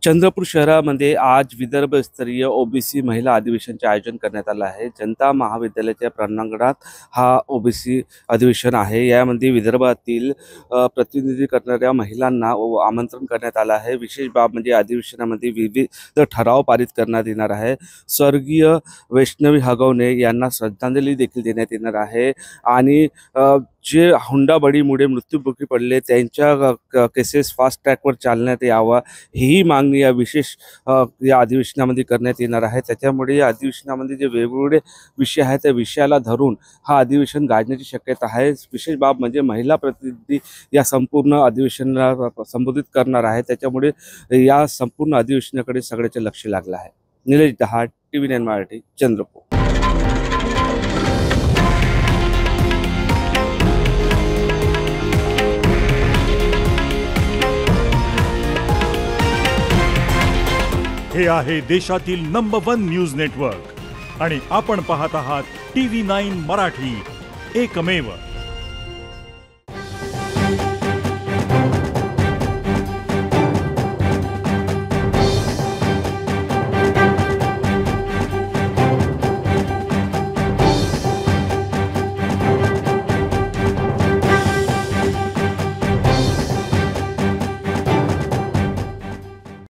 चंद्रपूर शहरामध्ये आज विदर्भस्तरीय ओबीसी महिला अधिवेशनाचे आयोजन करण्यात आलं आहे। जनता महाविद्यालयाच्या प्रांगणात हा ओबीसी अधिवेशन आहे। यामध्ये विदर्भातील प्रतिनिधी करणाऱ्या महिलांना आमंत्रण करण्यात आलं आहे। विशेष बाब म्हणजे अधिवेशनामध्ये विविध ठराव पारित करण्यात येणार आहे। स्वर्गीय वैष्णवी हगवणे यांना श्रद्धांजली देखील देण्यात येणार आहे आणि जे हुंडाबळीमुळे मृत्युमुखी पडले त्यांच्या केसेस फास्ट ट्रॅकवर चालण्यात यावा ही मागणी या विशेष या अधिवेशनामध्ये करण्यात येणार आहे। त्याच्यामुळे या अधिवेशनामध्ये जे वेगवेगळे विषय आहेत त्या विषयाला धरून हा अधिवेशन गाजण्याची शक्यता आहे। विशेष बाब म्हणजे महिला प्रतिनिधी या संपूर्ण अधिवेशनाला संबोधित करणार आहे। त्याच्यामुळे या संपूर्ण अधिवेशनाकडे सगळ्याचे लक्ष लागलं आहे। निलेश दहाड, TV9 मराठी, चंद्रपूर। हे आहे देशातील नंबर 1 न्यूज नेटवर्क आणि आपण पाहत आहात TV9 मराठी, एकमेव।